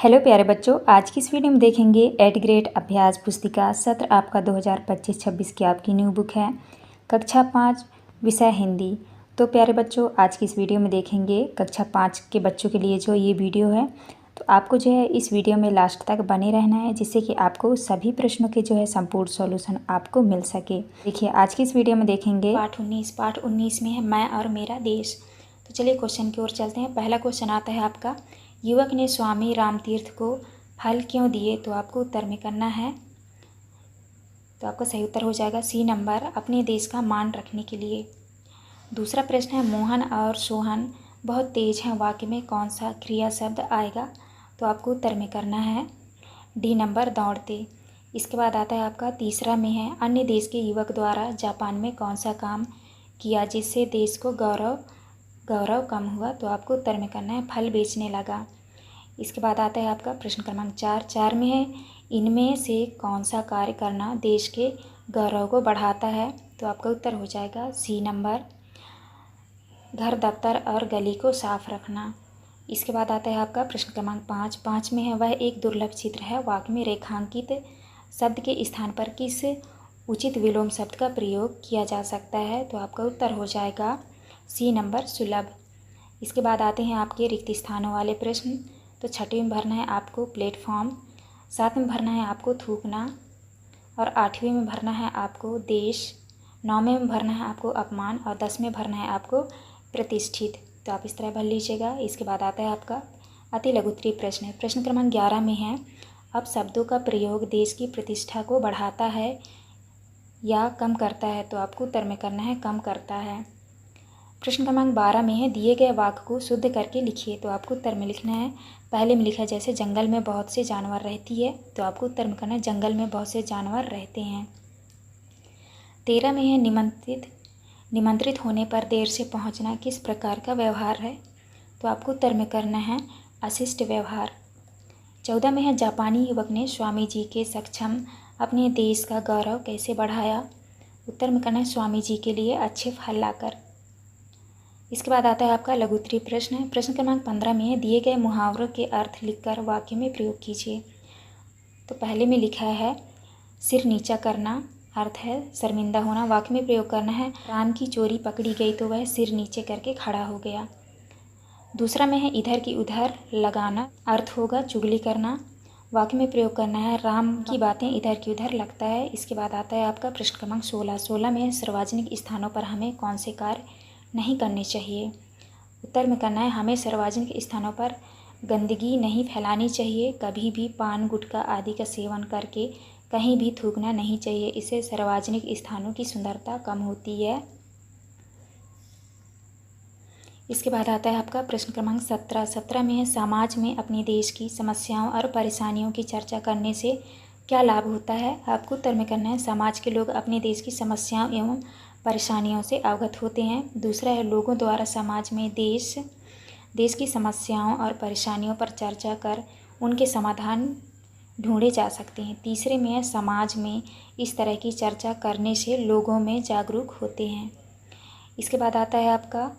Hello प्यारे बच्चों, आज की इस वीडियो में देखेंगे 8th ग्रेड अभ्यास पुस्तिका सत्र आपका 2025-26 की आपकी न्यू बुक है। कक्षा 5 विषय हिंदी। तो प्यारे बच्चों, आज की इस वीडियो में देखेंगे कक्षा 5 के बच्चों के लिए जो ये वीडियो है। तो आपको जो है इस वीडियो में लास्ट तक बने रहना है, जिससे कि आपको सभी प्रश्नों के जो है संपूर्ण सॉल्यूशन आपको मिल सके। देखिए, आज की इस वीडियो में देखेंगे पाठ 19 में है मैं और मेरा देश। तो चलिए क्वेश्चन की ओर चलते हैं। पहला क्वेश्चन आता है आपका, युवक ने स्वामी रामतीर्थ को फल क्यों दिए? तो आपको उत्तर में करना है। तो आपका सही उत्तर हो जाएगा सी नंबर, अपने देश का मान रखने के लिए। दूसरा प्रश्न है, मोहन और सोहन बहुत तेज हैं, वाक्य में कौन सा क्रिया शब्द आएगा? तो आपको उत्तर में करना है डी नंबर, दौड़ते। इसके बाद आता है आपका तीसरा में है, अन्य देश के युवक द्वारा जापान में कौन सा काम किया जिससे देश को गौरव कम हुआ? तो आपको उत्तर में करना है फल बेचने लगा। इसके बाद आता है आपका प्रश्न क्रमांक 4 में है, इनमें से कौन सा कार्य करना देश के गौरव को बढ़ाता है? तो आपका उत्तर हो जाएगा सी नंबर, घर, दफ्तर और गली को साफ रखना। इसके बाद आता है आपका प्रश्न क्रमांक 5 में है, वह एक दुर्लभ चित्र है, वाक्य में रेखांकित शब्द के स्थान पर किस उचित विलोम शब्द का प्रयोग किया जा सकता है? तो आपका उत्तर हो जाएगा सी नंबर, सुलभ। इसके बाद आते हैं आपके रिक्त स्थानों वाले प्रश्न। तो छठवीं में भरना है आपको प्लेटफॉर्म, 7 में भरना है आपको थूकना, और 8वीं में भरना है आपको देश, 9वें में भरना है आपको अपमान, और 10 में भरना है आपको प्रतिष्ठित। तो आप इस तरह भर लीजिएगा। इसके बाद आता है आपका अति लघुत्तरीय प्रश्न। प्रश्न क्रमांक 11 में है, अब शब्दों का प्रयोग देश की प्रतिष्ठा को बढ़ाता है या कम करता है? तो आपको उत्तर में करना है कम करता है। प्रश्न क्रमांक 12 में है, दिए गए वाक्य को शुद्ध करके लिखिए। तो आपको उत्तर में लिखना है, पहले में लिखा है जैसे जंगल में बहुत से जानवर रहती है। तो आपको उत्तर में करना है जंगल में बहुत से जानवर रहते हैं। 13 में है, निमंत्रित होने पर देर से पहुंचना किस प्रकार का व्यवहार है? तो आपको उत्तर में करना है अशिष्ट व्यवहार। 14 में है, जापानी युवक ने स्वामी जी के समक्ष अपने देश का गौरव कैसे बढ़ाया? उत्तर में करना है स्वामी जी के लिए अच्छे फल लाकर। इसके बाद आता है आपका लघुत्तरीय प्रश्न। प्रश्न क्रमांक 15 में है, दिए गए मुहावरों के अर्थ लिखकर वाक्य में प्रयोग कीजिए। तो पहले में लिखा है सिर नीचा करना, अर्थ है शर्मिंदा होना, वाक्य में प्रयोग करना है राम की चोरी पकड़ी गई तो वह सिर नीचे करके खड़ा हो गया। दूसरा में है इधर की उधर लगाना, अर्थ होगा चुगली करना, वाक्य में प्रयोग करना है राम की बातें इधर की उधर लगता है। इसके बाद आता है आपका प्रश्न क्रमांक 16 में है, सार्वजनिक स्थानों पर हमें कौन से कार्य नहीं करने चाहिए? उत्तर में करना है हमें सार्वजनिक स्थानों पर गंदगी नहीं फैलानी चाहिए, कभी भी पान गुटखा आदि का सेवन करके कहीं भी थूकना नहीं चाहिए, इससे सार्वजनिक स्थानों की सुंदरता कम होती है। इसके बाद आता है आपका प्रश्न क्रमांक 17 में है, समाज में अपने देश की समस्याओं और परेशानियों की चर्चा करने से क्या लाभ होता है? आपको उत्तर में करना है समाज के लोग अपने देश की समस्याओं एवं परेशानियों से अवगत होते हैं। दूसरा है, लोगों द्वारा समाज में देश की समस्याओं और परेशानियों पर चर्चा कर उनके समाधान ढूंढे जा सकते हैं। तीसरे में है, समाज में इस तरह की चर्चा करने से लोगों में जागरूक होते हैं। इसके बाद आता है आपका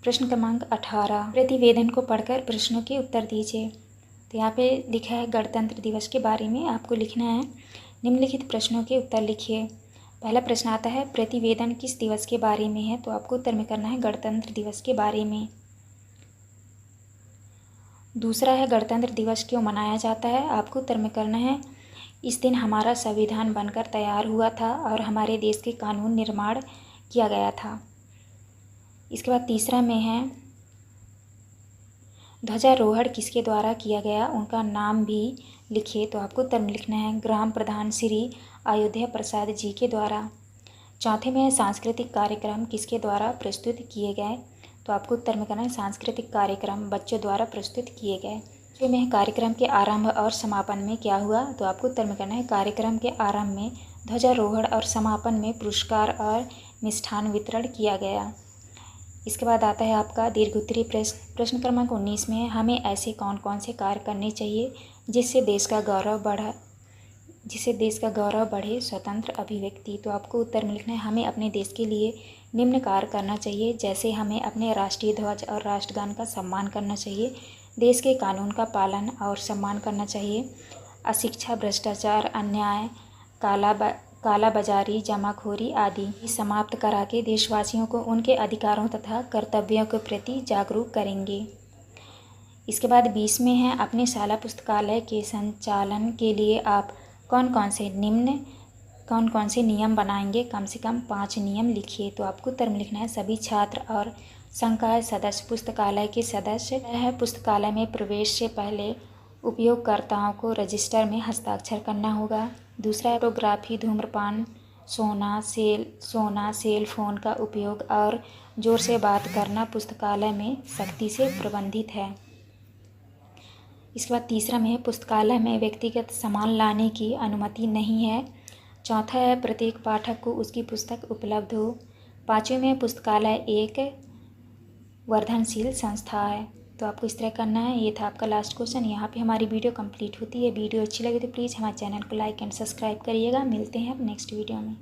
प्रश्न क्रमांक 18, प्रतिवेदन को पढ़कर प्रश्नों के उत्तर दीजिए। तो यहाँ पे लिखा है गणतंत्र दिवस के बारे में आपको लिखना है, निम्नलिखित प्रश्नों के उत्तर लिखिए। पहला प्रश्न आता है, प्रतिवेदन किस दिवस के बारे में है? तो आपको उत्तर में करना है गणतंत्र दिवस के बारे में। दूसरा है, गणतंत्र दिवस क्यों मनाया जाता है? आपको उत्तर में करना है इस दिन हमारा संविधान बनकर तैयार हुआ था और हमारे देश के कानून निर्माण किया गया था। इसके बाद तीसरा में है, ध्वजारोहण किसके द्वारा किया गया, उनका नाम भी लिखिए। तो आपको उत्तर में लिखना है ग्राम प्रधान श्री अयोध्या प्रसाद जी के द्वारा। चौथे में है, सांस्कृतिक कार्यक्रम किसके द्वारा प्रस्तुत किए गए? तो आपको उत्तर में करना है सांस्कृतिक कार्यक्रम बच्चों द्वारा प्रस्तुत किए गए। पाँचवें में है, कार्यक्रम के आरंभ और समापन में क्या हुआ? तो आपको उत्तर में करना है कार्यक्रम के आरंभ में ध्वजारोहण और समापन में पुरस्कार और मिष्ठान वितरण किया गया। इसके बाद आता है आपका दीर्घोत्तरीय प्रश्न। प्रश्न क्रमांक 19 में है, हमें ऐसे कौन कौन से कार्य करने चाहिए जिससे देश का गौरव बढ़े? स्वतंत्र अभिव्यक्ति। तो आपको उत्तर में लिखना है हमें अपने देश के लिए निम्न कार्य करना चाहिए, जैसे हमें अपने राष्ट्रीय ध्वज और राष्ट्रगान का सम्मान करना चाहिए, देश के कानून का पालन और सम्मान करना चाहिए। अशिक्षा, भ्रष्टाचार, अन्याय, कालाबाजारी, जमाखोरी आदि समाप्त करा के देशवासियों को उनके अधिकारों तथा कर्तव्यों के प्रति जागरूक करेंगे। इसके बाद 20 में है, अपने शाला पुस्तकालय के संचालन के लिए आप कौन कौन से नियम बनाएंगे। कम से कम 5 नियम लिखिए। तो आपको उत्तर में लिखना है सभी छात्र और संकाय सदस्य पुस्तकालय के सदस्य है। पुस्तकालय में प्रवेश से पहले उपयोगकर्ताओं को रजिस्टर में हस्ताक्षर करना होगा। दूसरा, फोटोग्राफी, धूम्रपान, सोना, सेल फोन का उपयोग और जोर से बात करना पुस्तकालय में सख्ती से प्रतिबंधित है। इसके बाद तीसरा में है, पुस्तकालय में व्यक्तिगत सामान लाने की अनुमति नहीं है। चौथा है, प्रत्येक पाठक को उसकी पुस्तक उपलब्ध हो। 5वें में, पुस्तकालय एक वर्धनशील संस्था है। तो आपको इस तरह करना है। ये था आपका लास्ट क्वेश्चन। यहाँ पे हमारी वीडियो कंप्लीट होती है। वीडियो अच्छी लगी तो प्लीज़ हमारे चैनल को लाइक एंड सब्सक्राइब करिएगा। मिलते हैं अब नेक्स्ट वीडियो में।